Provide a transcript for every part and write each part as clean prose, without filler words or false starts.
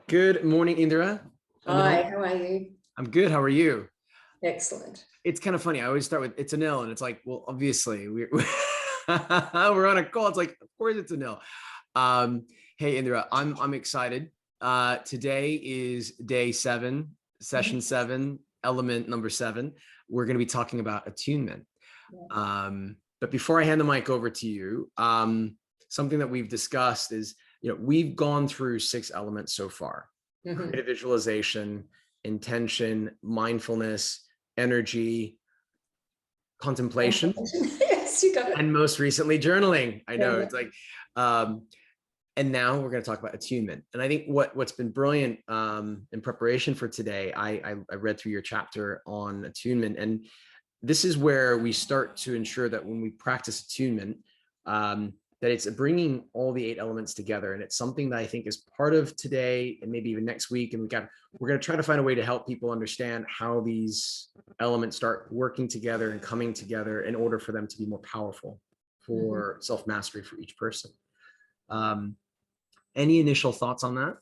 Good morning, Indira. Hi, how are you? I'm good. How are you? Excellent. It's kind of funny. I always start with it's a nil, and it's like, well, obviously we're we're on a call. It's like, of course it's a nil. Um, hey, Indira, I'm excited. Today is day 7, session 7, element number 7. We're going to be talking about attunement. But before I hand the mic over to you, something that we've discussed is, we've gone through 6 elements so far: creative visualization, intention, mindfulness, energy, contemplation, Yes, you got it. and most recently journaling. I know Yeah. it's like, and now we're going to talk about attunement. And I think what's been brilliant in preparation for today, I read through your chapter on attunement, and this is where we start to ensure that when we practice attunement, that it's bringing all the 8 elements together. And it's something that I think is part of today and maybe even next week. And we're going to try to find a way to help people understand how these elements start working together and coming together in order for them to be more powerful for self-mastery for each person. Any initial thoughts on that?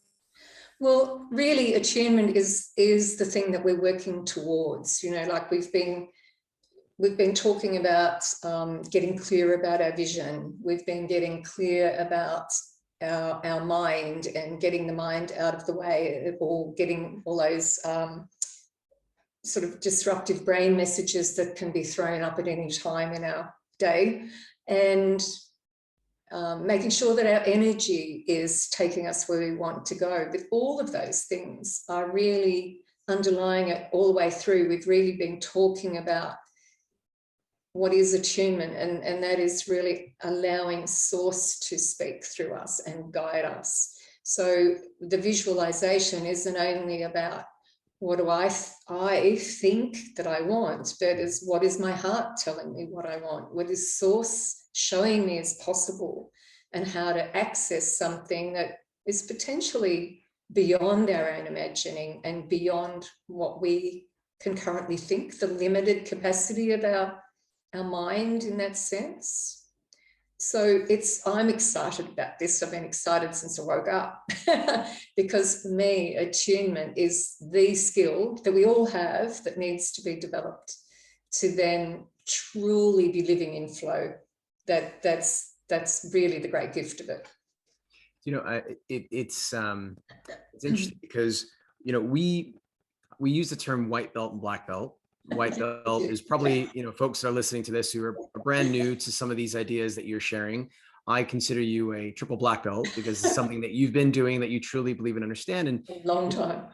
Well, really, attunement is the thing that we're working towards. Like we've been talking about getting clear about our vision. We've been getting clear about our mind and getting the mind out of the way, or getting all those sort of disruptive brain messages that can be thrown up at any time in our day, and making sure that our energy is taking us where we want to go. But all of those things are really underlying it all the way through. We've really been talking about what is attunement, and that is really allowing source to speak through us and guide us. So the visualization isn't only about what do I think that I want, but is what is my heart telling me what I want? What is source showing me is possible, and how to access something that is potentially beyond our own imagining and beyond what we can currently think, the limited capacity of our mind in that sense. So I'm excited about this. I've been excited since I woke up because for me, attunement is the skill that we all have that needs to be developed to then truly be living in flow. That's really the great gift of it. It's interesting because we use the term white belt and black belt. White belt is probably, folks that are listening to this who are brand new to some of these ideas that you're sharing. I consider you a triple black belt because it's something that you've been doing that you truly believe and understand. And a long time.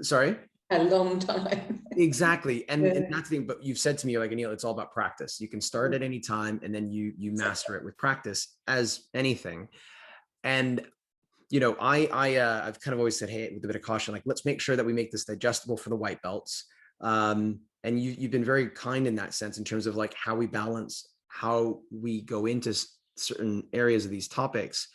Sorry? A long time. Exactly. And that's the thing, but you've said to me, like, Anil, it's all about practice. You can start at any time and then you master it with practice, as anything. And I've kind of always said, hey, with a bit of caution, like, let's make sure that we make this digestible for the white belts. And you've been very kind in that sense in terms of like how we balance, how we go into certain areas of these topics.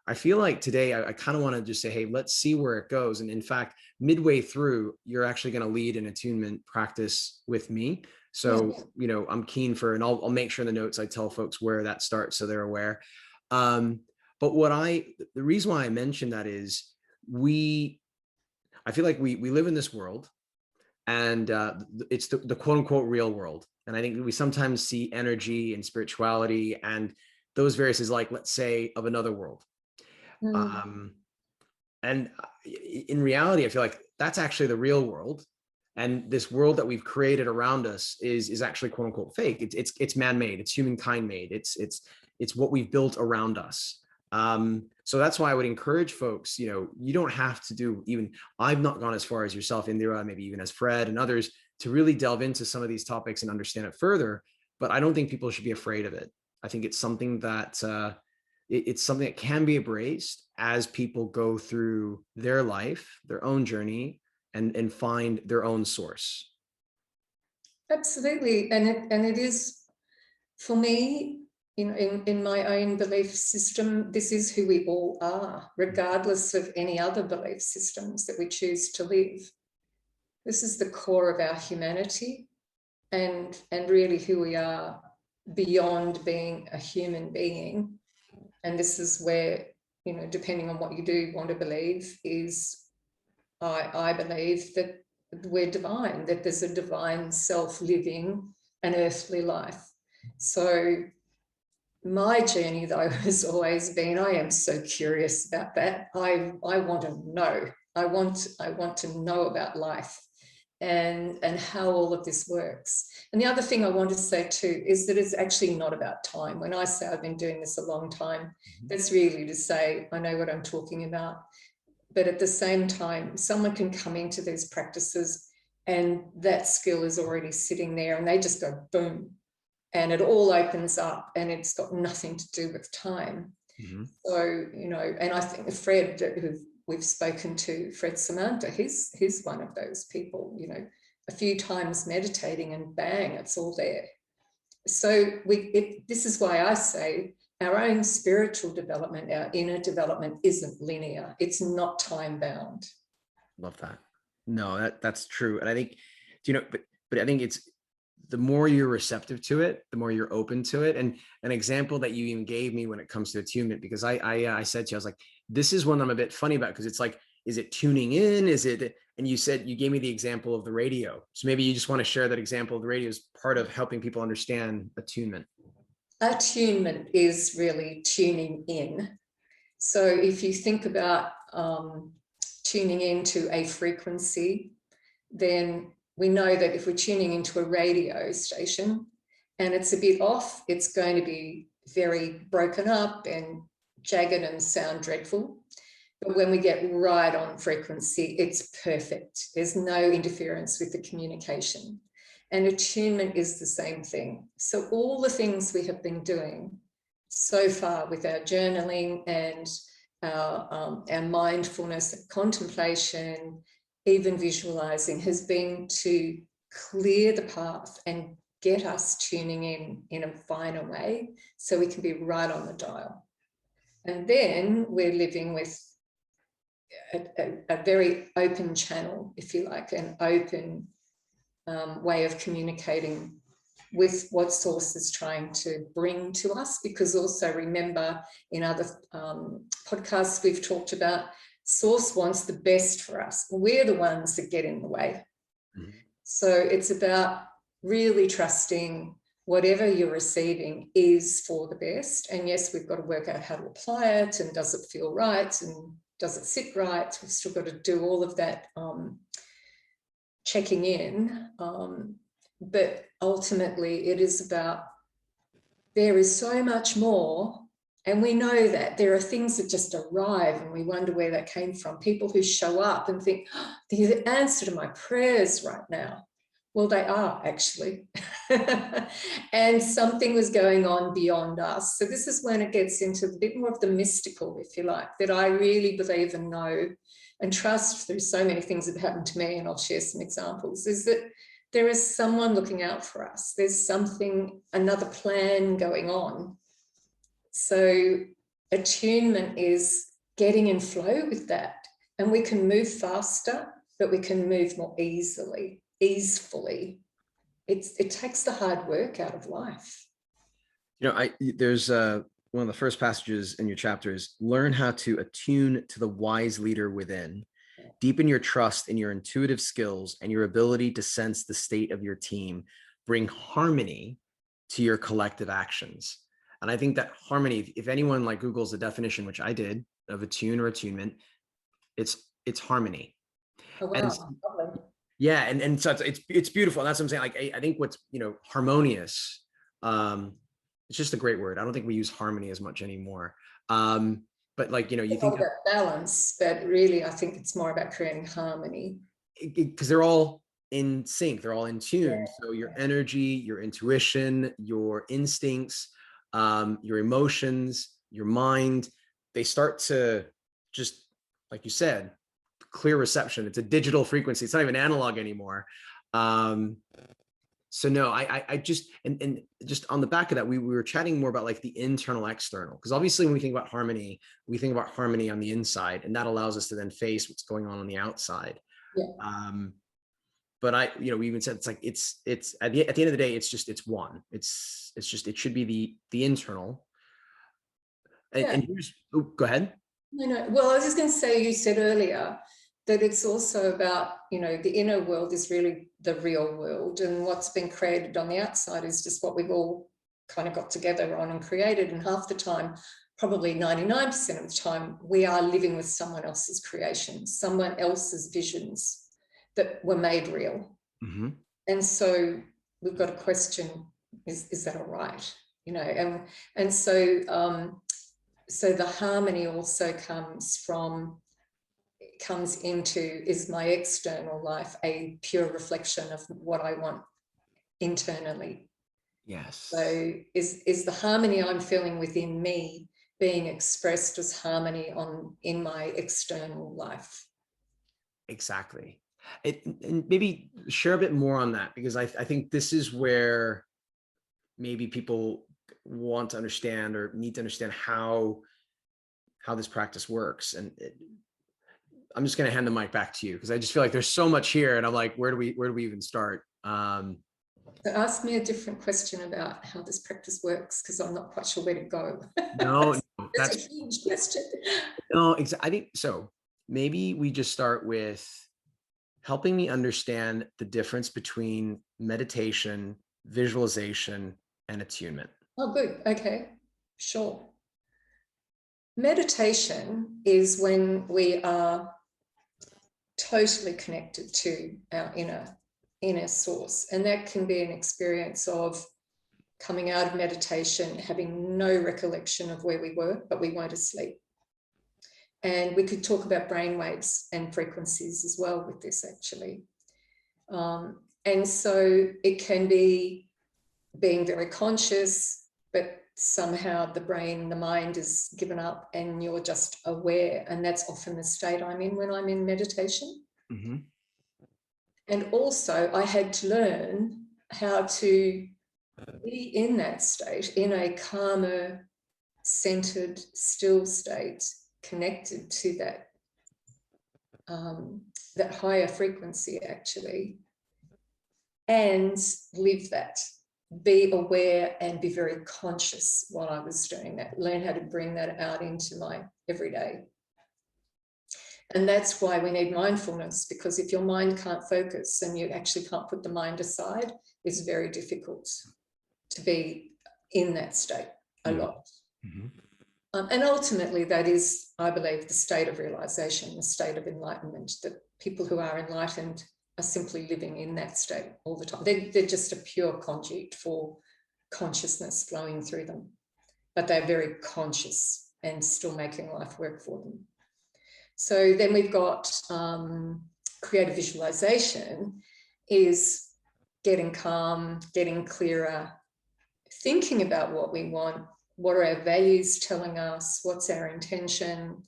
I feel like today I kind of want to just say, hey, let's see where it goes. And in fact, midway through, you're actually going to lead an attunement practice with me. So, I'm keen for, and I'll make sure in the notes I tell folks where that starts so they're aware. But the reason why I mentioned that is I feel like we live in this world, and it's the quote unquote real world. And I think we sometimes see energy and spirituality and those various is like, let's say, of another world. And in reality, I feel like that's actually the real world. And this world that we've created around us is actually quote unquote fake. It's man-made, it's humankind made. It's what we've built around us. So that's why I would encourage folks, you don't have to do, even I've not gone as far as yourself, Indira, maybe even as Fred and others, to really delve into some of these topics and understand it further. But I don't think people should be afraid of it. I think it's something that it's something that can be embraced as people go through their life, their own journey, and find their own source. Absolutely. And it is, for me, in my own belief system, this is who we all are, regardless of any other belief systems that we choose to live. This is the core of our humanity and really who we are beyond being a human being. And this is where, depending on what you do want to believe, is I believe that we're divine, that there's a divine self living an earthly life. So my journey, though, has always been, I am so curious about that. I want to know. I want to know about life and how all of this works. And the other thing I want to say too is that it's actually not about time. When I say I've been doing this a long time, that's really to say I know what I'm talking about. But at the same time, someone can come into these practices and that skill is already sitting there and they just go boom, and it all opens up, and it's got nothing to do with time. So, you know, and I think Fred, who we've spoken to, Fred Samantha, he's one of those people, you know, a few times meditating and bang, it's all there. So this is why I say our own spiritual development, our inner development isn't linear. It's not time bound. Love that. No, that's true. And I think, you know, but I think it's, the more you're receptive to it, the more you're open to it. And an example that you even gave me when it comes to attunement, because I said to you, I was like, this is one I'm a bit funny about, because it's like, is it tuning in? Is it, and you said, you gave me the example of the radio. So maybe you just want to share that example of the radio as part of helping people understand attunement. Attunement is really tuning in. So if you think about tuning into a frequency, then we know that if we're tuning into a radio station and it's a bit off, it's going to be very broken up and jagged and sound dreadful. But when we get right on frequency, it's perfect. There's no interference with the communication. And attunement is the same thing. So all the things we have been doing so far with our journaling and our mindfulness and contemplation, even visualizing, has been to clear the path and get us tuning in a finer way so we can be right on the dial. And then we're living with a very open channel, if you like, an open way of communicating with what Source is trying to bring to us. Because also remember, in other podcasts we've talked about, Source wants the best for us. We're the ones that get in the way. So it's about really trusting whatever you're receiving is for the best. And yes, we've got to work out how to apply it, and does it feel right, and does it sit right? We've still got to do all of that checking in. But ultimately it is about, there is so much more. And we know that there are things that just arrive and we wonder where that came from. People who show up and think, oh, the answer to my prayers right now. Well, they are actually. And something was going on beyond us. So this is when it gets into a bit more of the mystical, if you like, that I really believe and know and trust through so many things that happened to me. And I'll share some examples, is that there is someone looking out for us. There's something, another plan going on. So attunement is getting in flow with that. And we can move faster, but we can move more easily, easefully. It takes the hard work out of life. You know, there's one of the first passages in your chapter is, learn how to attune to the wise leader within. Deepen your trust in your intuitive skills and your ability to sense the state of your team. Bring harmony to your collective actions. And I think that harmony, if anyone like Googles the definition, which I did, of attune or attunement, it's harmony. Oh, wow. And, yeah, and so it's beautiful. And that's what I'm saying. Like I think what's, you know, harmonious, it's just a great word. I don't think we use harmony as much anymore. But like, you know, you think about balance, but really I think it's more about creating harmony. Because they're all in sync, they're all in tune. Yeah. So your energy, your intuition, your instincts, your emotions, your mind, they start to just, like you said, clear reception. It's a digital frequency. It's not even analog anymore. So no, I just, and just on the back of that, we were chatting more about like the internal, external, because obviously when we think about harmony, we think about harmony on the inside, and that allows us to then face what's going on the outside. Yeah. But you know, we even said, it's like, it's at the end of the day, it's one, it's just, it should be the internal. And, yeah. And here's, oh, go ahead. No. Well, I was just going to say, you said earlier that it's also about, you know, the inner world is really the real world, and what's been created on the outside is just what we've all kind of got together on and created. And half the time, probably 99% of the time, we are living with someone else's creations, someone else's visions that were made real. Mm-hmm. And so we've got to question, is that all right? You know, and so so the harmony also comes into, is my external life a pure reflection of what I want internally? Yes. So is the harmony I'm feeling within me being expressed as harmony in my external life? Exactly. And maybe share a bit more on that, because I think this is where maybe people want to understand or need to understand how this practice works. And I'm just going to hand the mic back to you, because I just feel like there's so much here, and I'm like, where do we even start? So ask me a different question about how this practice works, because I'm not quite sure where to go. No, that's a huge question. No, I think so. Maybe we just start with helping me understand the difference between meditation, visualization, and attunement. Oh, good. Okay, sure. Meditation is when we are totally connected to our inner source, and that can be an experience of coming out of meditation having no recollection of where we were, but we weren't asleep. And we could talk about brainwaves and frequencies as well with this, actually. And so it can be being very conscious, but somehow the mind is given up and you're just aware. And that's often the state I'm in when I'm in meditation. Mm-hmm. And also I had to learn how to be in that state, in a calmer, centered, still state, connected to that higher frequency, actually, and live that. Be aware and be very conscious while I was doing that. Learn how to bring that out into my everyday. And that's why we need mindfulness, because if your mind can't focus and you actually can't put the mind aside, it's very difficult to be in that state a lot. Mm-hmm. And ultimately, that is, I believe, the state of realization, the state of enlightenment, that people who are enlightened are simply living in that state all the time. They're just a pure conduit for consciousness flowing through them, but they're very conscious and still making life work for them. So then we've got creative visualization, is getting calm, getting clearer, thinking about what we want, what are our values telling us, what's our intention,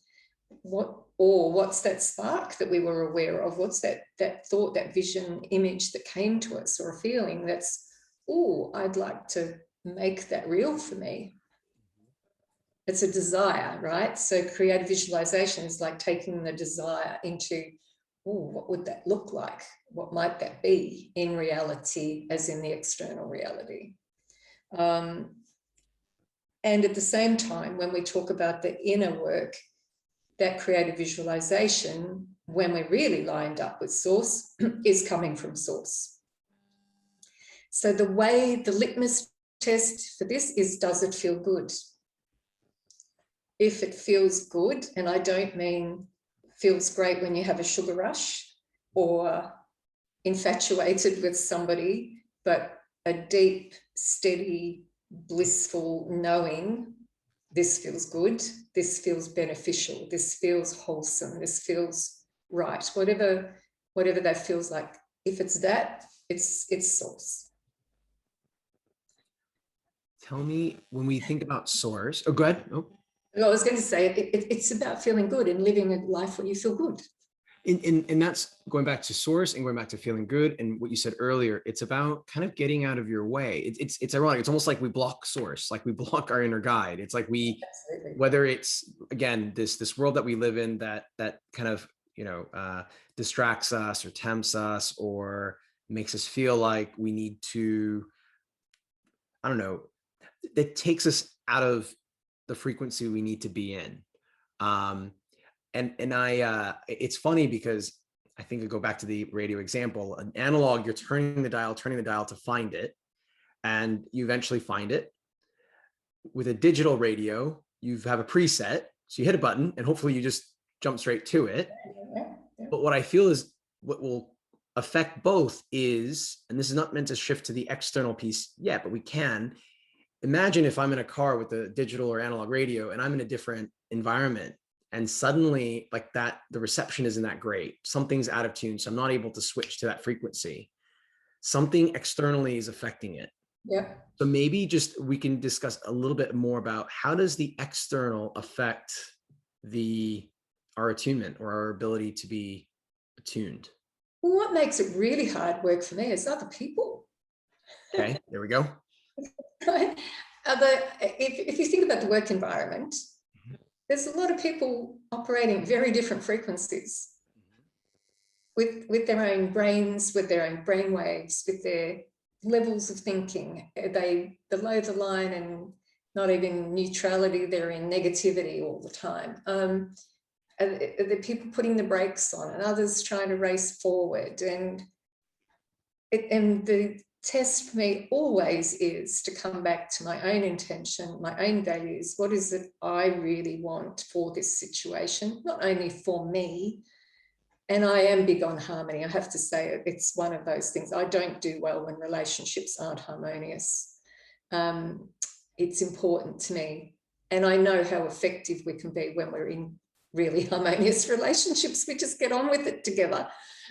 what's that spark that we were aware of, what's that thought, that vision, image that came to us, or a feeling that's, oh, I'd like to make that real for me. It's a desire, right? So creative visualization is like taking the desire into, oh, what would that look like? What might that be in reality, as in the external reality? And at the same time, when we talk about the inner work, that creative visualization, when we're really lined up with source, is coming from source. So the litmus test for this is, does it feel good? If it feels good, and I don't mean feels great when you have a sugar rush or infatuated with somebody, but a deep, steady, blissful knowing, this feels good, this feels beneficial, this feels wholesome, this feels right, whatever that feels like. If it's that, it's source. Tell me, when we think about source, oh, go ahead. Oh. I was going to say, it's about feeling good and living a life where you feel good. And that's going back to source and going back to feeling good. And what you said earlier, it's about kind of getting out of your way. It's ironic. It's almost like we block source, like we block our inner guide. It's like Absolutely. whether it's, again, this world that we live in that kind of, distracts us or tempts us or makes us feel like we need to, I don't know, that takes us out of the frequency we need to be in. And it's funny because I think I go back to the radio example. An analog, you're turning the dial to find it, and you eventually find it. With a digital radio, you have a preset, so you hit a button and hopefully you just jump straight to it. But what I feel is what will affect both is, and this is not meant to shift to the external piece yet, but we can imagine if I'm in a car with a digital or analog radio and I'm in a different environment, and suddenly like that, the reception isn't that great. Something's out of tune. So I'm not able to switch to that frequency. Something externally is affecting it. Yeah. So maybe just we can discuss a little bit more about how does the external affect our attunement or our ability to be attuned. Well, what makes it really hard work for me is other people. Okay, there we go. If you think about the work environment, there's a lot of people operating very different frequencies with their own brains, with their own brain waves, with their levels of thinking. They below the line and not even neutrality, they're in negativity all the time. The people putting the brakes on and others trying to race forward. And the test for me always is to come back to my own intention, my own values. What is it I really want for this situation? Not only for me. And I am big on harmony. I have to say it's one of those things. I don't do well when relationships aren't harmonious. It's important to me. And I know how effective we can be when we're in really harmonious relationships. We just get on with it together.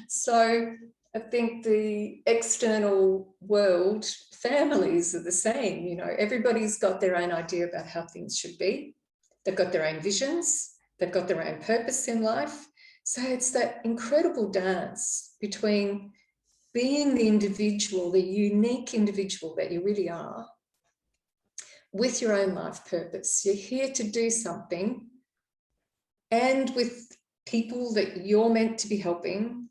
So I think the external world, families are the same. You know, everybody's got their own idea about how things should be. They've got their own visions. They've got their own purpose in life. So it's that incredible dance between being the individual, the unique individual that you really are, with your own life purpose. You're here to do something, and with people that you're meant to be helping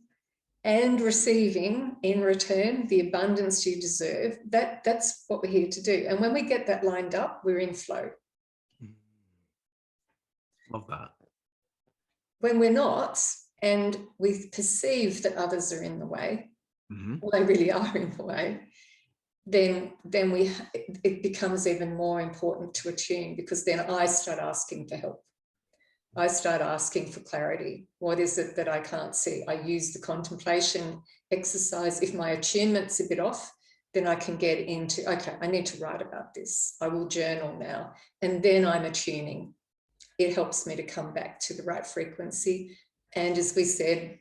and receiving in return the abundance you deserve. That's what we're here to do. And when we get that lined up, we're in flow. Love that. When we're not, and we perceive that others are in the way, well, they really are in the way, then it becomes even more important to attune, because then I start asking for help. I start asking for clarity. What is it that I can't see? I use the contemplation exercise. If my attunement's a bit off, then I can get into, okay, I need to write about this. I will journal now. And then I'm attuning. It helps me to come back to the right frequency. And as we said,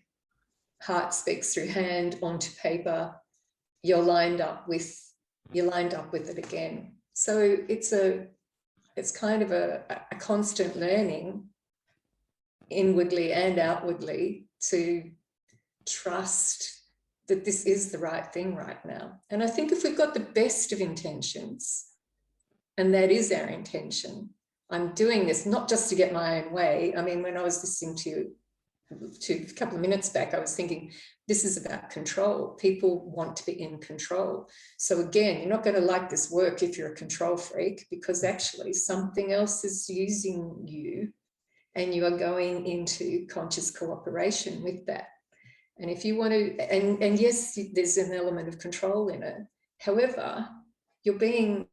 heart speaks through hand onto paper. You're lined up with it again. So it's kind of a constant learning, inwardly and outwardly, to trust that this is the right thing right now. And I think if we've got the best of intentions, and that is our intention, I'm doing this not just to get my own way. I mean, when I was listening to a couple of minutes back, I was thinking, this is about control. People want to be in control. So again, you're not going to like this work if you're a control freak, because actually something else is using you, and you are going into conscious cooperation with that. And if you want to, and yes, there's an element of control in it. However, you're being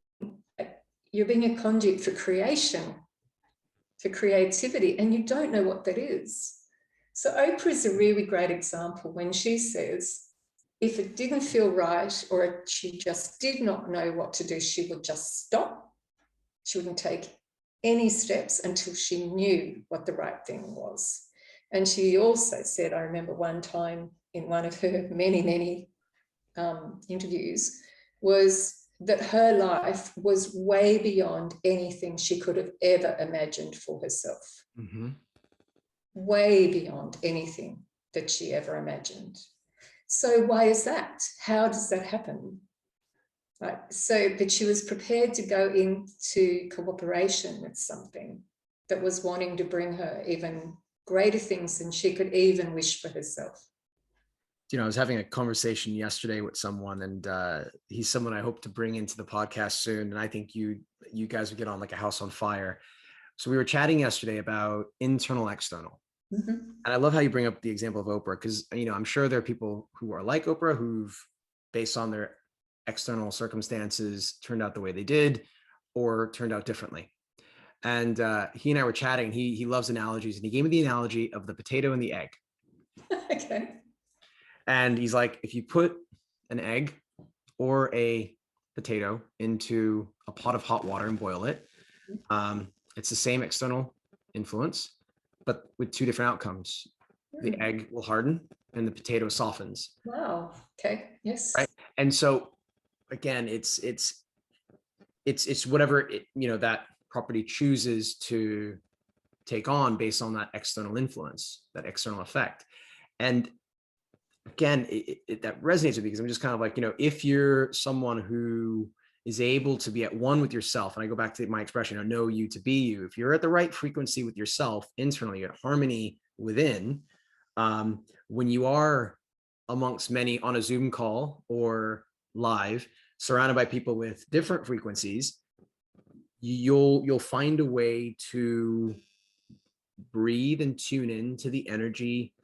a conduit for creation, for creativity, and you don't know what that is. So Oprah is a really great example when she says, if it didn't feel right, or she just did not know what to do, she would just stop. She wouldn't take any steps until she knew what the right thing was. And she also said, I remember one time in one of her many interviews, was that her life was way beyond anything she could have ever imagined for herself. Way beyond anything that she ever imagined. So why is that? How does that happen? Right. So, but she was prepared to go into cooperation with something that was wanting to bring her even greater things than she could even wish for herself. You know, I was having a conversation yesterday with someone, and he's someone I hope to bring into the podcast soon. And I think you guys would get on like a house on fire. So we were chatting yesterday about internal, external. And I love how you bring up the example of Oprah, because, you know, I'm sure there are people who are like Oprah who've, based on their external circumstances, turned out the way they did or turned out differently. And he and I were chatting. He loves analogies, and he gave me the analogy of the potato and the egg. Okay. And he's like, if you put an egg or a potato into a pot of hot water and boil it, it's the same external influence, but with two different outcomes. The egg will harden and the potato softens. Wow. Okay. Yes. Right. And so again, it's whatever it, you know, that property chooses to take on based on that external influence, that external effect. And again, that resonates with me, because I'm just kind of like, you know, if you're someone who is able to be at one with yourself, and I go back to my expression, know you to be you, if you're at the right frequency with yourself internally, at harmony within, when you are amongst many on a Zoom call or live, surrounded by people with different frequencies, you'll find a way to breathe and tune in to the energy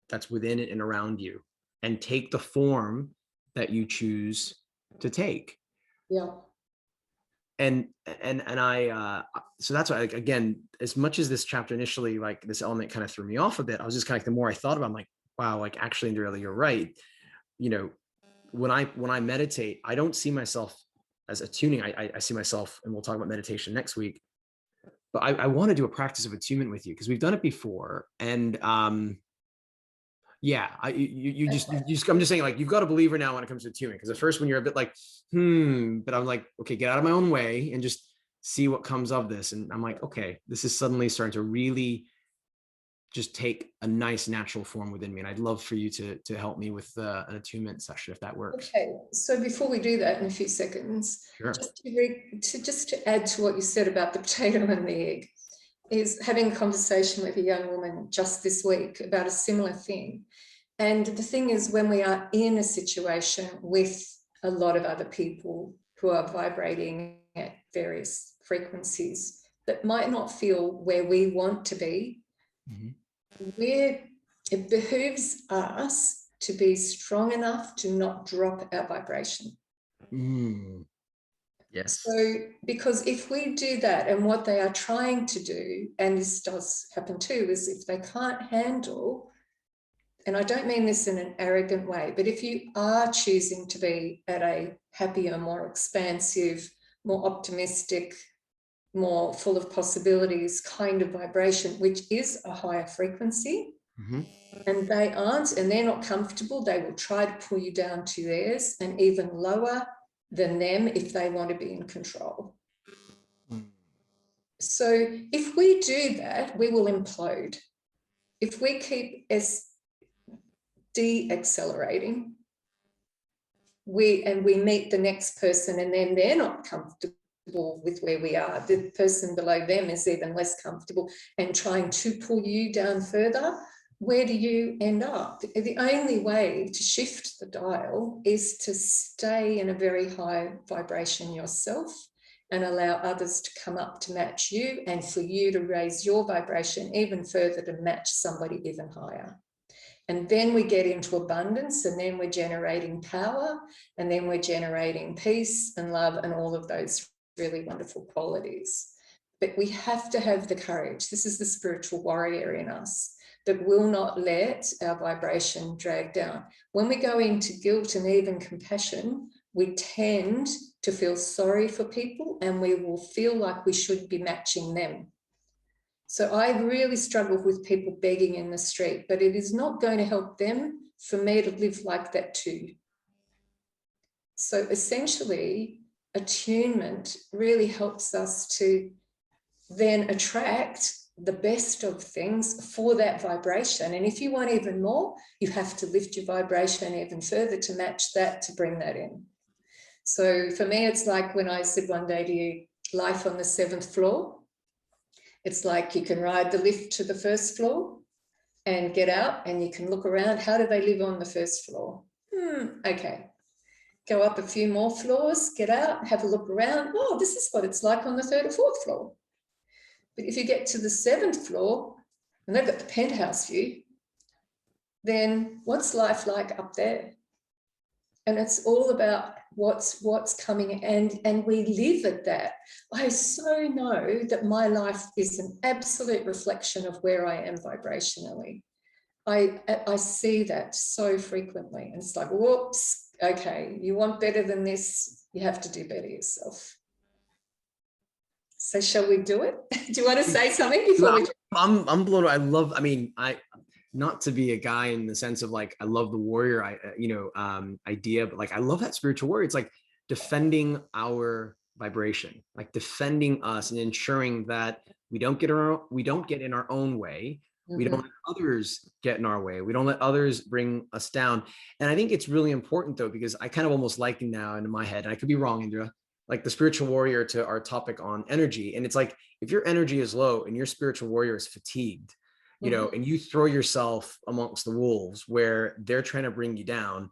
that's within and around you, and take the form that you choose to take. Yeah. And I so that's why, like, again, as much as this chapter initially, like, this element kind of threw me off a bit, I was just kind of, the more I thought about it, I'm like, wow, like, actually, Indira, you're right. You know, when I meditate, I don't see myself as attuning. I see myself, and we'll talk about meditation next week, but I want to do a practice of attunement with you, because we've done it before. And yeah, you just, I'm just saying, like, you've got a believer now when it comes to attunement, because at first, when you're a bit like, but I'm like, okay, get out of my own way and just see what comes of this. And I'm like, okay, this is suddenly starting to really just take a nice natural form within me. And I'd love for you to help me with an attunement session, if that works. Okay, so before we do that in a few seconds, Sure. just to add to what you said about the potato and the egg, is having a conversation with a young woman just this week about a similar thing. And the thing is, when we are in a situation with a lot of other people who are vibrating at various frequencies that might not feel where we want to be, it behooves us to be strong enough to not drop our vibration. Yes. So, because if we do that, and what they are trying to do, and this does happen too, is if they can't handle, and I don't mean this in an arrogant way, but if you are choosing to be at a happier, more expansive, more optimistic, more full of possibilities kind of vibration, which is a higher frequency, and they aren't, and they're not comfortable, they will try to pull you down to theirs, and even lower than them if they want to be in control. So if we do that, we will implode. If we keep de-accelerating, we meet the next person, and then they're not comfortable with where we are, the person below them is even less comfortable and trying to pull you down further, where do you end up? The only way to shift the dial is to stay in a very high vibration yourself and allow others to come up to match you, and for you to raise your vibration even further to match somebody even higher. And then we get into abundance, and then we're generating power, and then we're generating peace and love and all of those really wonderful qualities. But we have to have the courage. This is the spiritual warrior in us that will not let our vibration drag down. When we go into guilt and even compassion, we tend to feel sorry for people, and we will feel like we should be matching them. So I really struggle with people begging in the street, but it is not going to help them for me to live like that too. So essentially, attunement really helps us to then attract the best of things for that vibration. And if you want even more, you have to lift your vibration even further to match that, to bring that in. So for me, it's like when I said one day to you, life on the 7th floor. It's like you can ride the lift to the 1st floor and get out, and you can look around. How do they live on the 1st floor? Okay. Go up a few more floors, get out, have a look around. Oh, this is what it's like on the 3rd or 4th floor. But if you get to the 7th floor, and they've got the penthouse view, then what's life like up there? And it's all about what's coming, and we live at that. I so know that my life is an absolute reflection of where I am vibrationally. I see that so frequently, and it's like, whoops, okay, you want better than this, you have to do better yourself. So shall we do it? Do you want to say something before we? I'm blown away. Not to be a guy in the sense of like, I love the warrior, idea, but like, I love that spiritual warrior. It's like defending our vibration, like defending us and ensuring that we don't get in our own way. We don't let others get in our way. We don't let others bring us down. And I think it's really important though, because I kind of almost liken now in my head, and I could be wrong, Indira, like the spiritual warrior to our topic on energy. And it's like, if your energy is low and your spiritual warrior is fatigued, and you throw yourself amongst the wolves where they're trying to bring you down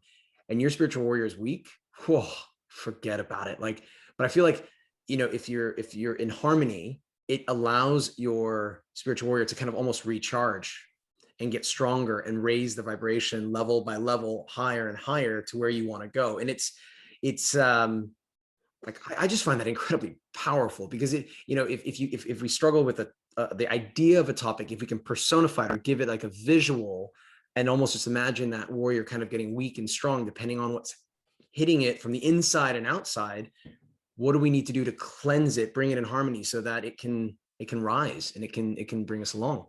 and your spiritual warrior is weak, whoa, forget about it. Like, but I feel like, if you're in harmony, it allows your spiritual warrior to kind of almost recharge and get stronger and raise the vibration level by level, higher and higher to where you want to go. And it's like, I just find that incredibly powerful, because if we struggle with the idea of a topic, if we can personify it or give it like a visual and almost just imagine that warrior kind of getting weak and strong, depending on what's hitting it from the inside and outside, what do we need to do to cleanse it, bring it in harmony so that it can rise and it can bring us along?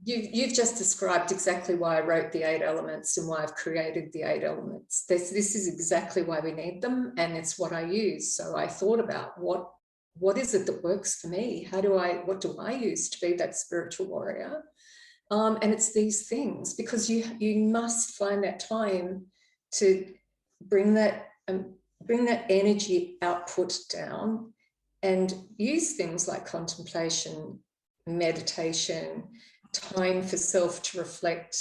You've just described exactly why I wrote the 8 elements and why I've created the 8 elements. This is exactly why we need them, and it's what I use. So I thought about what is it that works for me? What do I use to be that spiritual warrior? And it's these things, because you must find that time to bring that energy output down, and use things like contemplation, meditation, time for self to reflect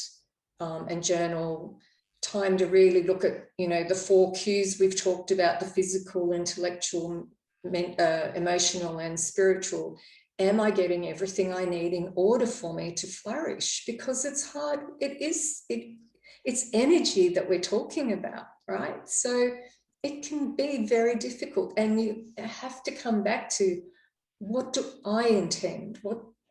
and journal, time to really look at, the 4 cues we've talked about, the physical, intellectual, emotional and spiritual. Am I getting everything I need in order for me to flourish? Because it's hard. It's energy that we're talking about, right? So it can be very difficult, and you have to come back to, what do I intend?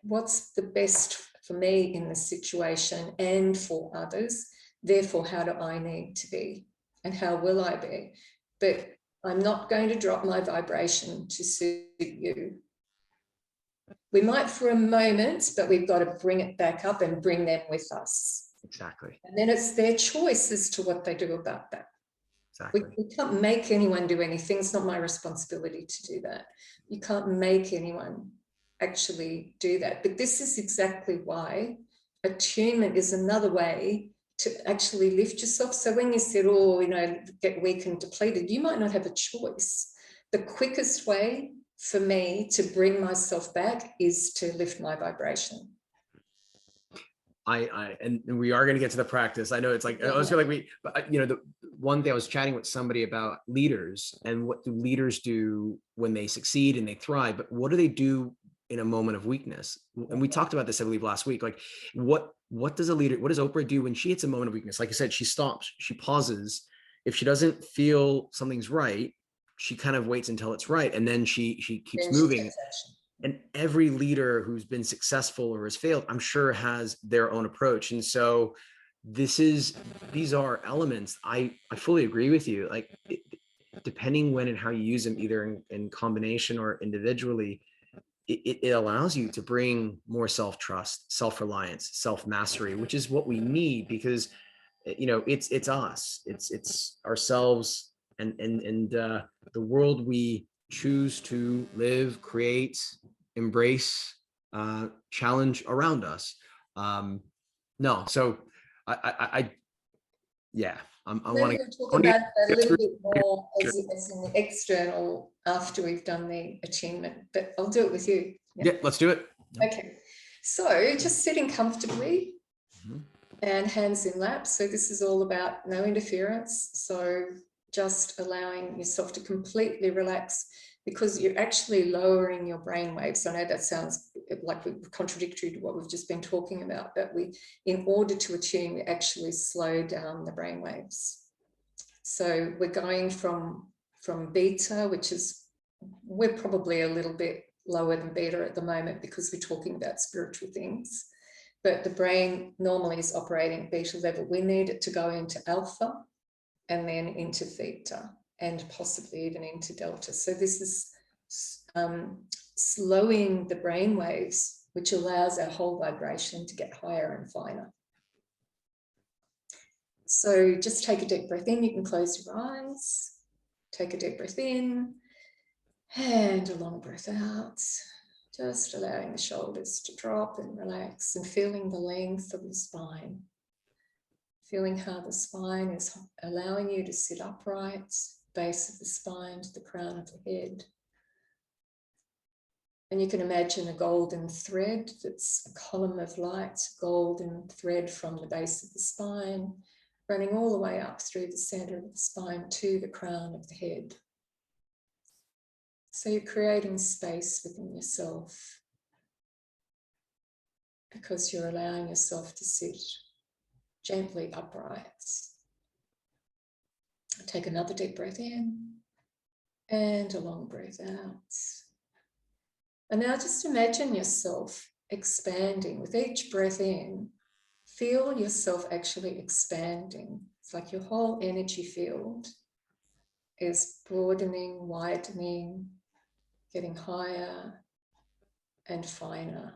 What's the best for me in this situation and for others? Therefore, how do I need to be, and how will I be? But I'm not going to drop my vibration to suit you. We might for a moment, but we've got to bring it back up and bring them with us. Exactly. And then it's their choice as to what they do about that. Exactly. We can't make anyone do anything. It's not my responsibility to do that. You can't make anyone actually do that. But this is exactly why attunement is another way to actually lift yourself. So when you said, get weak and depleted, you might not have a choice. The quickest way for me to bring myself back is to lift my vibration. And we are going to get to the practice. I know it's like, I always feel like the one day I was chatting with somebody about leaders and what do leaders do when they succeed and they thrive, but what do they do in a moment of weakness? And we talked about this, I believe, last week. Like, what does Oprah do when she hits a moment of weakness? Like I said, she stops, she pauses. If she doesn't feel something's right, she kind of waits until it's right. And then she keeps moving. And every leader who's been successful or has failed, I'm sure, has their own approach. And so these are elements. I fully agree with you. Like, depending when and how you use them, either in combination or individually, it allows you to bring more self-trust, self-reliance, self-mastery, which is what we need, because it's us, it's ourselves, and the world we choose to live, create, embrace, challenge around us. So I want to talk about that a little bit more as in the external after we've done the attunement, but I'll do it with you. Yeah, let's do it. Okay, so just sitting comfortably and hands in lap. So this is all about no interference. So just allowing yourself to completely relax. because you're actually lowering your brain waves. I know that sounds like contradictory to what we've just been talking about, but in order to attune, we actually slow down the brain waves. So we're going from beta, which is, we're probably a little bit lower than beta at the moment because we're talking about spiritual things, but the brain normally is operating at beta level. We need it to go into alpha and then into theta and possibly even into delta. So this is slowing the brain waves, which allows our whole vibration to get higher and finer. So just take a deep breath in. You can close your eyes. Take a deep breath in and a long breath out. Just allowing the shoulders to drop and relax and feeling the length of the spine. Feeling how the spine is allowing you to sit upright, base of the spine to the crown of the head. And you can imagine a golden thread that's a column of light, golden thread from the base of the spine, running all the way up through the center of the spine to the crown of the head. So you're creating space within yourself because you're allowing yourself to sit gently upright. Take another deep breath in and a long breath out. And now just imagine yourself expanding. With each breath in, feel yourself actually expanding. It's like your whole energy field is broadening, widening, getting higher and finer.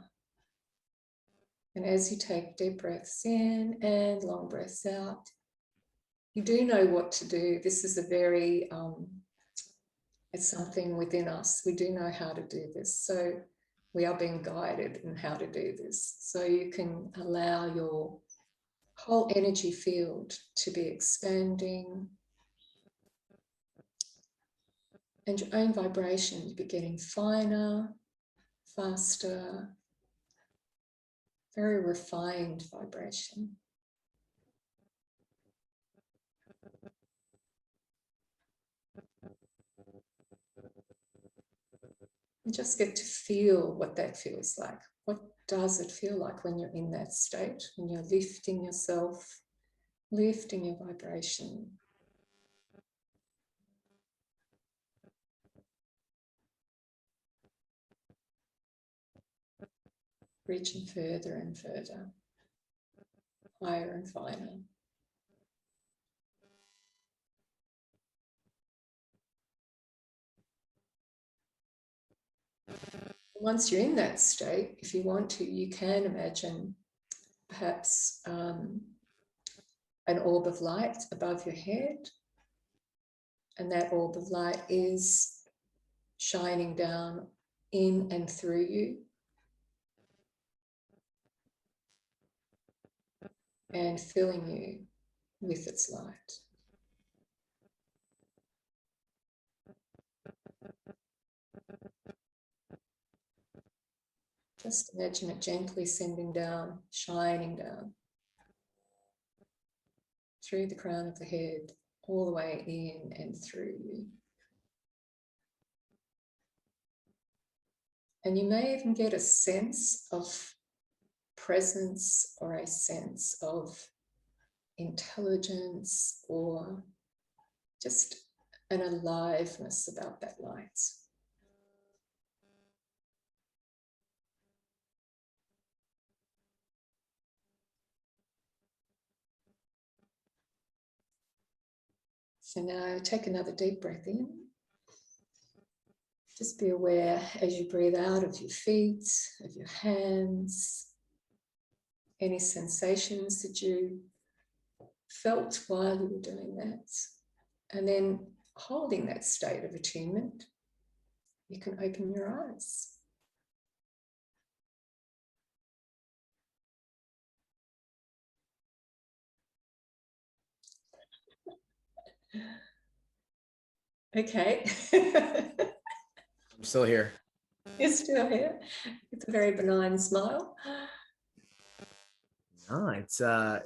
And as you take deep breaths in and long breaths out, you do know what to do. This is a very, it's something within us. We do know how to do this. So we are being guided in how to do this. So you can allow your whole energy field to be expanding and your own vibration to be getting finer, faster, very refined vibration. And just get to feel what that feels like. What does it feel like when you're in that state, when you're lifting yourself, lifting your vibration? Reaching further and further, higher and finer. Once you're in that state, if you want to, you can imagine perhaps an orb of light above your head, and that orb of light is shining down in and through you and filling you with its light. Just imagine it gently sending down, shining down through the crown of the head, all the way in and through you. And you may even get a sense of presence or a sense of intelligence or just an aliveness about that light. So now take another deep breath in. Just be aware as you breathe out of your feet, of your hands, any sensations that you felt while you were doing that. And then holding that state of attunement, you can open your eyes. Okay. I'm still here. You're still here. It's a very benign smile. No, it's feel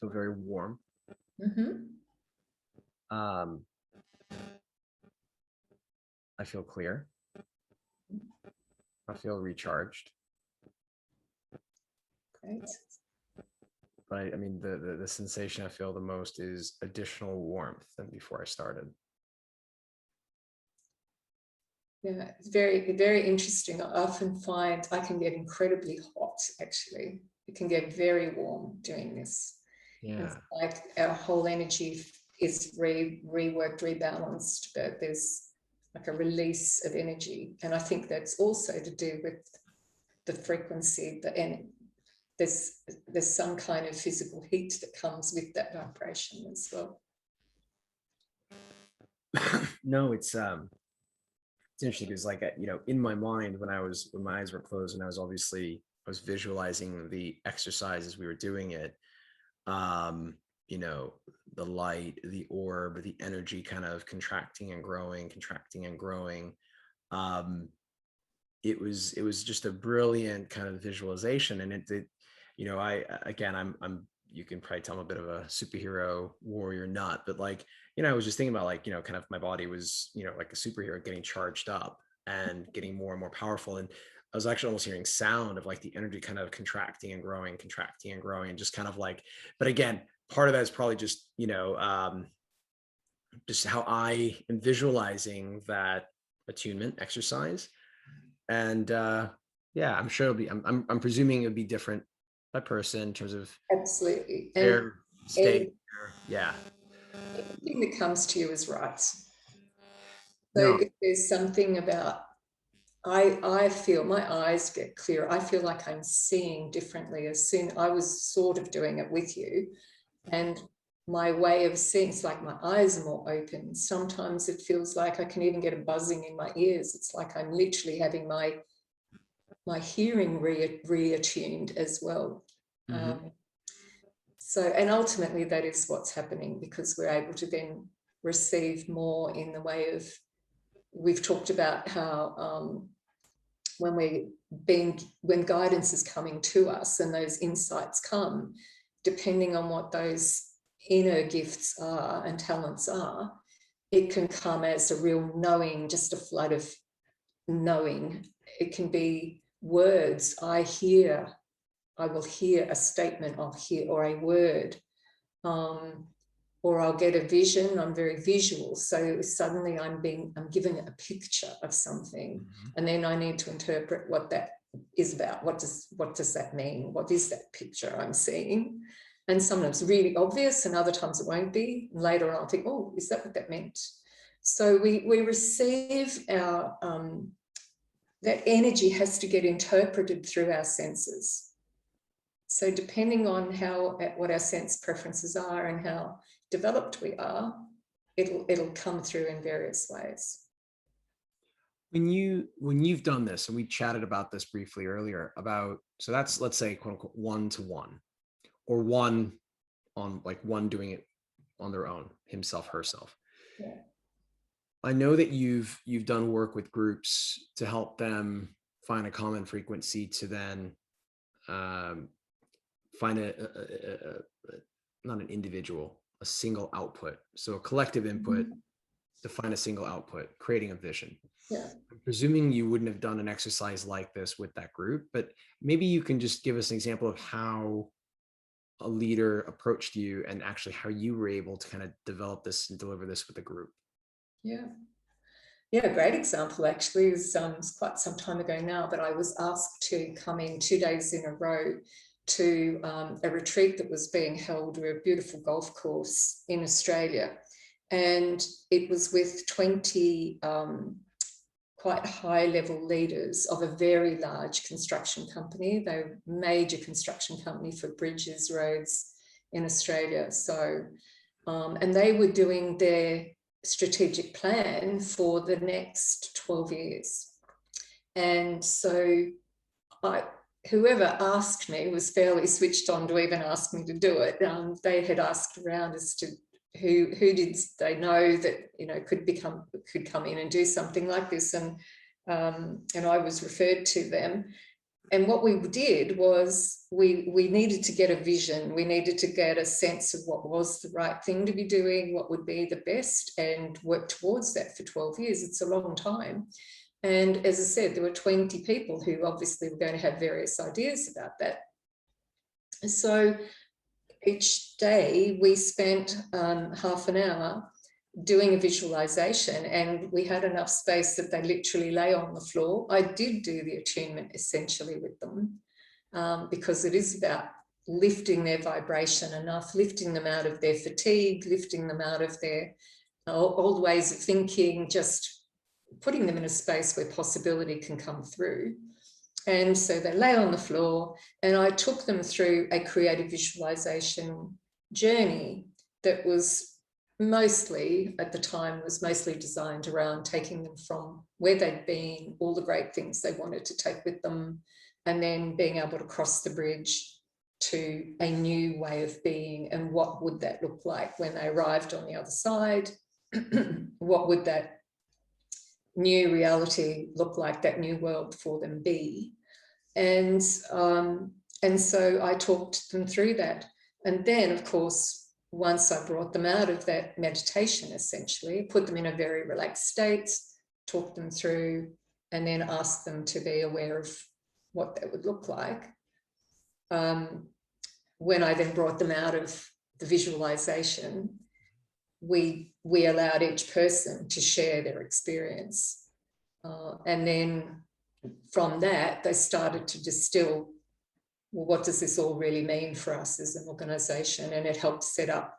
very warm. Mm-hmm. I feel clear. I feel recharged. Great. But I mean, the sensation I feel the most is additional warmth than before I started. Yeah, it's very, very interesting. I often find I can get incredibly hot, actually. It can get very warm doing this. Yeah. It's like our whole energy is reworked, rebalanced, but there's like a release of energy. And I think that's also to do with the frequency, and there's some kind of physical heat that comes with that vibration as well. No, it's interesting because, like, you know, in my mind, when my eyes were closed and I was visualizing the exercise as we were doing it, you know, the light, the orb, the energy kind of contracting and growing, contracting and growing. It was just a brilliant kind of visualization. And it you know, I'm you can probably tell I'm a bit of a superhero warrior nut, but, like, you know, I was just thinking about, like, you know, kind of my body was, you know, like a superhero getting charged up and getting more and more powerful. And I was actually almost hearing sound of, like, the energy kind of contracting and growing, and just kind of like, but again, part of that is probably just, you know, just how I am visualizing that attunement exercise. And yeah, I'm sure it'll be, I'm presuming it'll be different by person in terms of Absolutely. their state. Yeah. Everything that comes to you is right. So No. if there's something about, I feel my eyes get clearer. I feel like I'm seeing differently. As soon I was sort of doing it with you, and my way of seeing, it's like my eyes are more open. Sometimes it feels like I can even get a buzzing in my ears. It's like I'm literally having my hearing reattuned as well. Mm-hmm. So, and ultimately that is what's happening, because we're able to then receive more in the way of, we've talked about how when guidance is coming to us and those insights come, depending on what those inner gifts are and talents are, it can come as a real knowing, just a flood of knowing. It can be words. I will hear a statement, I'll hear, or a word, or I'll get a vision. I'm very visual, so suddenly I'm given a picture of something, and then I need to interpret what that is about. What does that mean? What is that picture I'm seeing? And sometimes really obvious, and other times it won't be. And later on I'll think, oh, is that what that meant? So we receive our that energy has to get interpreted through our senses. So depending on what our sense preferences are and how developed we are, it'll come through in various ways. When you've done this, and we chatted about this briefly earlier, about, so that's, let's say, quote unquote, 1-to-1, or one doing it on their own, himself, herself. Yeah. I know that you've done work with groups to help them find a common frequency to then find not an individual, a single output. So a collective input to find a single output, creating a vision. Yeah. I'm presuming you wouldn't have done an exercise like this with that group, but maybe you can just give us an example of how a leader approached you and actually how you were able to kind of develop this and deliver this with a group. Yeah. Yeah, a great example actually is quite some time ago now, but I was asked to come in 2 days in a row to a retreat that was being held at a beautiful golf course in Australia. And it was with 20 quite high level leaders of a very large construction company. They're a major construction company for bridges, roads in Australia. So, and they were doing their strategic plan for the next 12 years. And so whoever asked me was fairly switched on to even ask me to do it. They had asked around as to who did they know that, you know, could come in and do something like this, and I was referred to them. what we did was we needed to get a vision. We needed to get a sense of what was the right thing to be doing, what would be the best, and work towards that for 12 years. It's a long time. And as I said, there were 20 people who obviously were going to have various ideas about that. So each day we spent half an hour doing a visualization, and we had enough space that they literally lay on the floor. I did do the attunement essentially with them, because it is about lifting their vibration enough, lifting them out of their fatigue, lifting them out of their old ways of thinking, just putting them in a space where possibility can come through. And so they lay on the floor, and I took them through a creative visualization journey that was mostly, at the time, was mostly designed around taking them from where they'd been, all the great things they wanted to take with them, and then being able to cross the bridge to a new way of being. And what would that look like when they arrived on the other side? What would that new reality look like, that new world for them be? And so I talked them through that. And then, of course, once I brought them out of that meditation, essentially, put them in a very relaxed state, talked them through, and then asked them to be aware of what that would look like. When I then brought them out of the visualization, we allowed each person to share their experience. And then from that, they started to distill, well, what does this all really mean for us as an organisation? And it helped set up,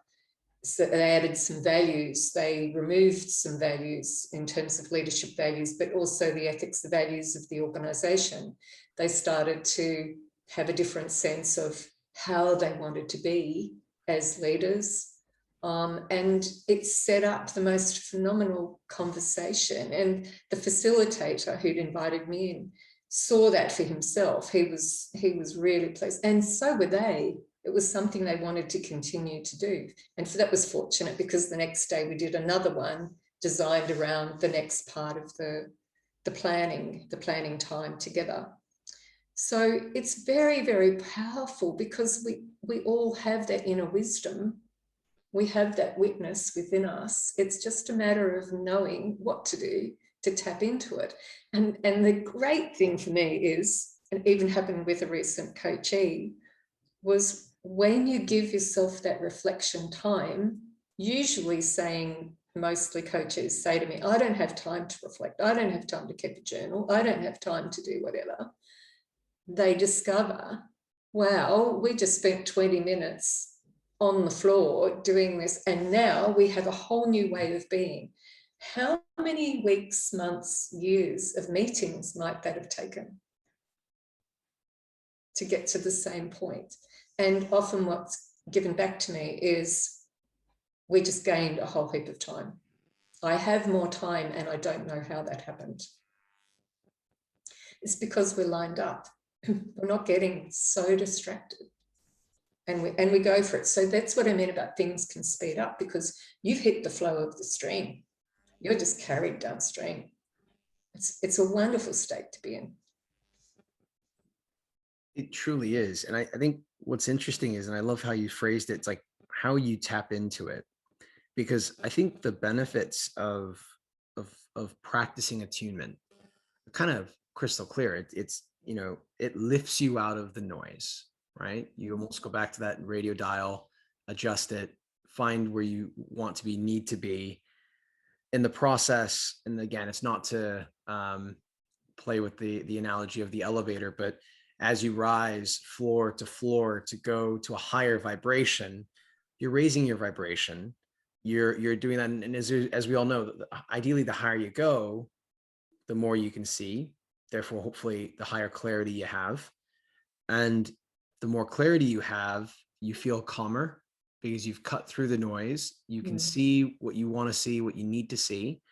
so they added some values, they removed some values in terms of leadership values, but also the ethics, the values of the organisation. They started to have a different sense of how they wanted to be as leaders. And it set up the most phenomenal conversation. And the facilitator who'd invited me in saw that for himself. He was really pleased, and so were they. It was something they wanted to continue to do. And so that was fortunate, because the next day we did another one designed around the next part of the planning time together. So it's very, very powerful, because we all have that inner wisdom. We have that witness within us. It's just a matter of knowing what to do to tap into it. And the great thing for me is, and even happened with a recent coachee, was when you give yourself that reflection time, usually mostly coaches say to me, I don't have time to reflect. I don't have time to keep a journal. I don't have time to do whatever. They discover, wow, we just spent 20 minutes on the floor doing this, and now we have a whole new way of being. How many weeks, months, years of meetings might that have taken to get to the same point? And often what's given back to me is we just gained a whole heap of time. I have more time, and I don't know how that happened. It's because we're lined up. We're not getting so distracted. And we go for it. So that's what I mean about things can speed up, because you've hit the flow of the stream. You're just carried downstream. It's a wonderful state to be in. It truly is. And I think what's interesting is, and I love how you phrased it, it's like how you tap into it. Because I think the benefits of practicing attunement are kind of crystal clear. It's it lifts you out of the noise, right? You almost go back to that radio dial, adjust it, find where you want to be, need to be in the process. And again, it's not to play with the analogy of the elevator, but as you rise floor to go to a higher vibration, you're raising your vibration. You're doing that. And as we all know, ideally, the higher you go, the more you can see, therefore, hopefully the higher clarity you have. And the more clarity you have, you feel calmer, because you've cut through the noise. You can see what you want to see, what you need to see.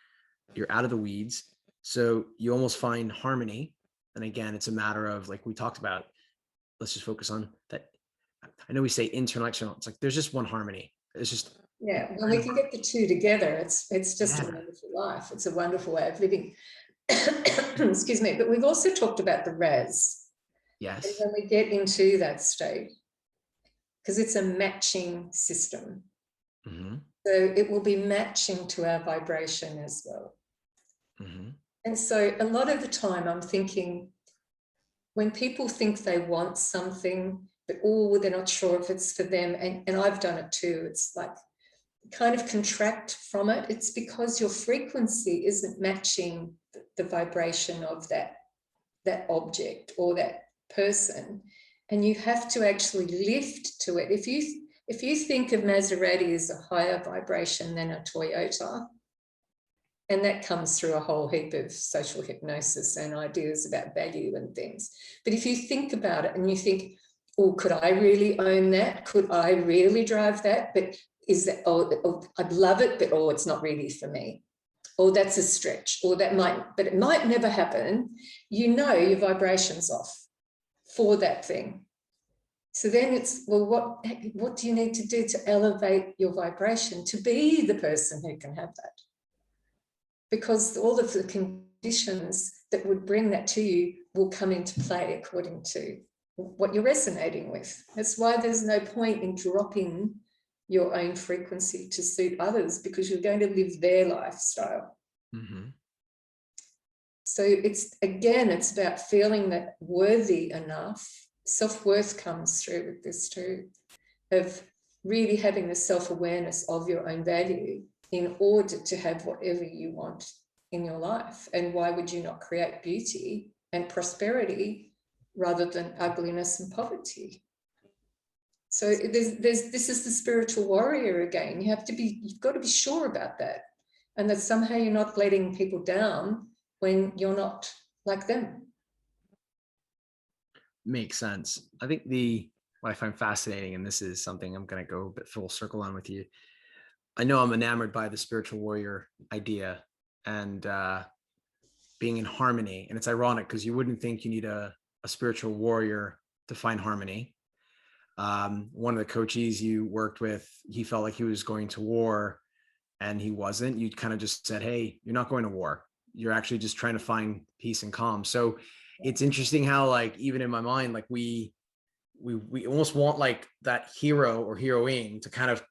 You're out of the weeds. So you almost find harmony. And again, it's a matter of, like we talked about, let's just focus on that. I know we say internal, external. It's like, there's just one harmony. It's just, yeah, when we can get the two together, it's just a wonderful life. It's a wonderful way of living. Excuse me. But we've also talked about the RAS. And Yes. when we get into that state, because it's a matching system, Mm-hmm. so it will be matching to our vibration as well. Mm-hmm. And so a lot of the time I'm thinking, when people think they want something, but oh, they're not sure if it's for them, and I've done it too, it's like kind of contract from it. It's because your frequency isn't matching the vibration of that object or that person, and you have to actually lift to it. If you think of Maserati as a higher vibration than a Toyota, and that comes through a whole heap of social hypnosis and ideas about value and things. But if you think about it and you think, oh, could I really own that? Could I really drive that? But is that, oh, I'd love it, but oh, it's not really for me. Or that's a stretch, or that might, but it might never happen. You know your vibration's off for that thing. So then it's, well, what do you need to do to elevate your vibration to be the person who can have that? Because all of the conditions that would bring that to you will come into play according to what you're resonating with. That's why there's no point in dropping your own frequency to suit others, because you're going to live their lifestyle. Mm-hmm. So it's, again, it's about feeling that worthy enough. Self-worth comes through with this too, of really having the self-awareness of your own value in order to have whatever you want in your life. And why would you not create beauty and prosperity rather than ugliness and poverty? So this is the spiritual warrior again. You've got to be sure about that. And that somehow you're not letting people down when you're not like them. Makes sense. I think what I find fascinating, and this is something I'm going to go a bit full circle on with you. I know I'm enamored by the spiritual warrior idea and being in harmony. And it's ironic because you wouldn't think you need a spiritual warrior to find harmony. One of the coaches you worked with, he felt like he was going to war and he wasn't. You kind of just said, hey, you're not going to war. You're actually just trying to find peace and calm. So it's interesting how, like, even in my mind, like we almost want like that hero or heroine to kind of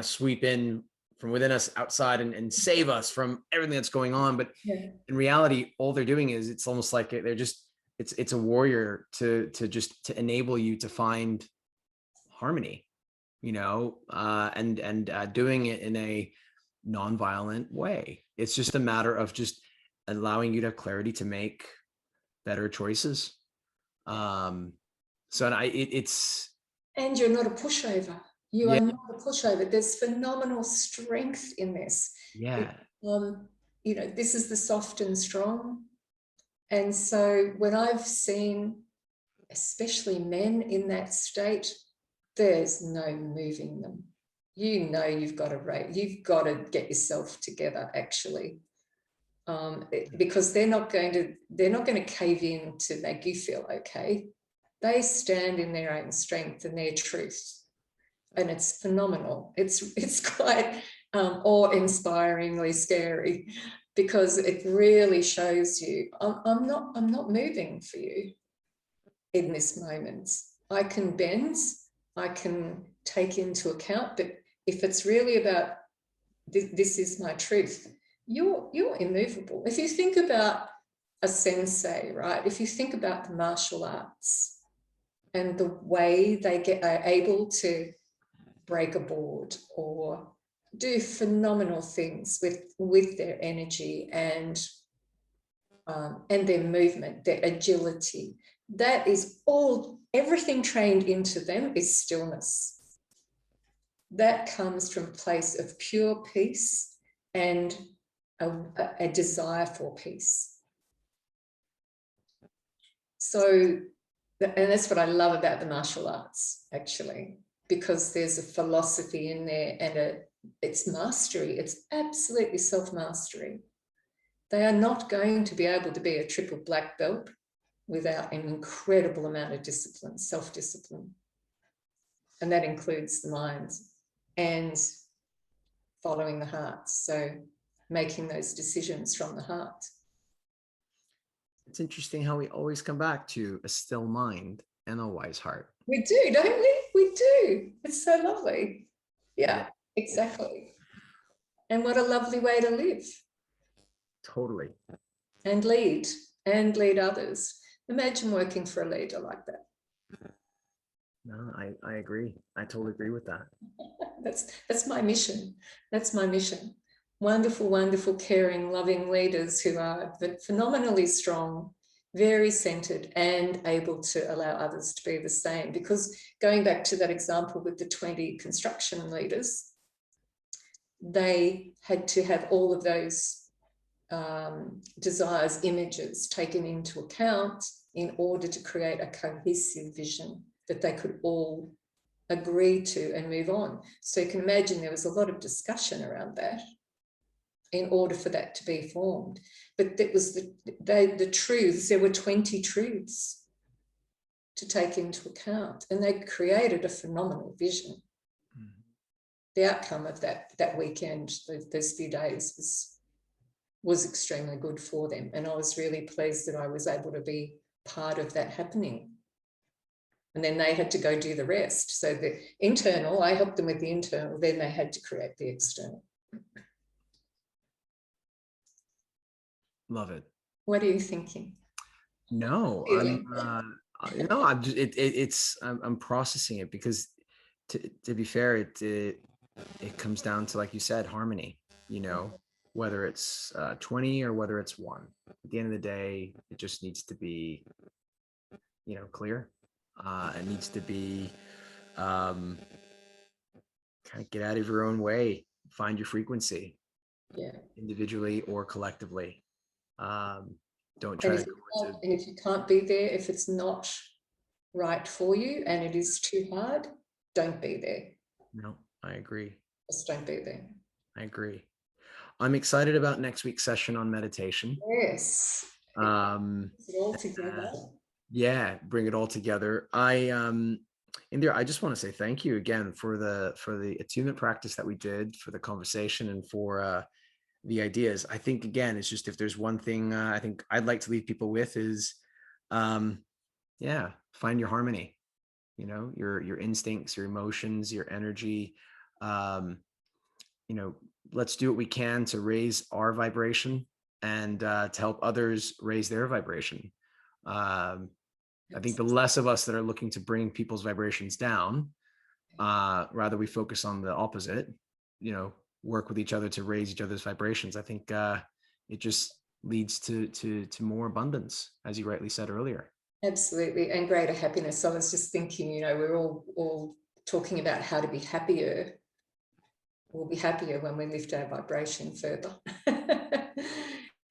sweep in from within us outside and save us from everything that's going on. But in reality, all they're doing is, it's almost like they're just, it's a warrior to enable you to find harmony, and doing it in a nonviolent way. It's just a matter of just allowing you to have clarity to make better choices. So it's and you're not a pushover. You yeah, are not a pushover. There's phenomenal strength in this. yeah. This is the soft and strong. And so when I've seen, especially men in that state, there's no moving them. You've got to get yourself together, actually, because they're not going to cave in to make you feel okay. They stand in their own strength and their truth, and it's phenomenal. It's quite awe-inspiringly scary, because it really shows you, I'm not moving for you in this moment. I can bend, I can take into account, but if it's really about this is my truth, you're immovable. If you think about a sensei, right? If you think about the martial arts and the way they are able to break a board or do phenomenal things with their energy and their movement, their agility, that is all, everything trained into them is stillness. That comes from a place of pure peace and a desire for peace. So, and that's what I love about the martial arts, actually, because there's a philosophy in there and it's mastery. It's absolutely self-mastery. They are not going to be able to be a triple black belt without an incredible amount of discipline, self-discipline. And that includes the mind and following the heart. So making those decisions from the heart. It's interesting how we always come back to a still mind and a wise heart. We do, don't we? We do. It's so lovely. Yeah, Yeah. exactly. And what a lovely way to live Totally. and lead others. Imagine working for a leader like that. No, I agree. I totally agree with that. That's my mission. That's my mission. Wonderful, wonderful, caring, loving leaders who are phenomenally strong, very centered, and able to allow others to be the same. Because going back to that example with the 20 construction leaders, they had to have all of those desires, images taken into account in order to create a cohesive vision that they could all agree to and move on. So you can imagine there was a lot of discussion around that in order for that to be formed. But that was the truths. There were 20 truths to take into account, and they created a phenomenal vision. The outcome of that weekend, those few days, was extremely good for them. And I was really pleased that I was able to be part of that happening. And then they had to go do the rest. So the internal, I helped them with the internal, then they had to create the external. Love it. What are you thinking? No, I'm processing it, because to be fair, it comes down to, like you said, harmony, whether it's 20 or whether it's 1. At the end of the day, it just needs to be, clear. It needs to be kind of get out of your own way, find your frequency, individually or collectively. Don't try to go into... And if you can't be there, if it's not right for you and it is too hard, don't be there. No, I agree. Just don't be there. I agree. I'm excited about next week's session on meditation. Yes. It all together. Yeah, bring it all together. Indira, I just want to say thank you again for the attunement practice that we did, for the conversation, and for the ideas. I think, again, it's just, if there's one thing I think I'd like to leave people with is, find your harmony, your instincts, your emotions, your energy. Let's do what we can to raise our vibration and to help others raise their vibration. I think the less of us that are looking to bring people's vibrations down, rather we focus on the opposite, work with each other to raise each other's vibrations. I think it just leads to more abundance, as you rightly said earlier. Absolutely, and greater happiness. I was just thinking, we're all talking about how to be happier. We'll be happier when we lift our vibration further.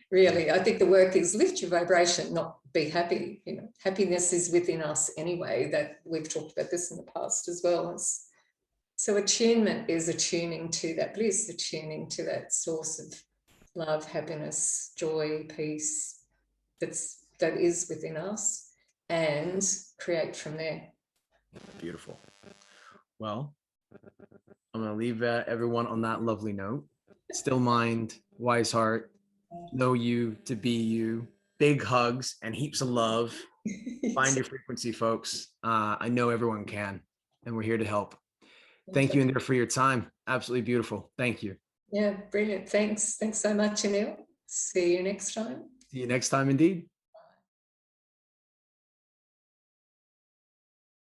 Really, I think the work is lift your vibration, not be happy. Happiness is within us anyway. That we've talked about this in the past as well. So attunement is attuning to that bliss, attuning to that source of love, happiness, joy, peace that is within us, and create from there. Beautiful. Well, I'm going to leave everyone on that lovely note. Still mind, wise heart, know you to be you. Big hugs and heaps of love. Find your frequency, folks. I know everyone can, and we're here to help. Thank you, Indira, for your time. Absolutely beautiful. Thank you. Yeah, brilliant. Thanks so much, Anil. See you next time. See you next time, indeed.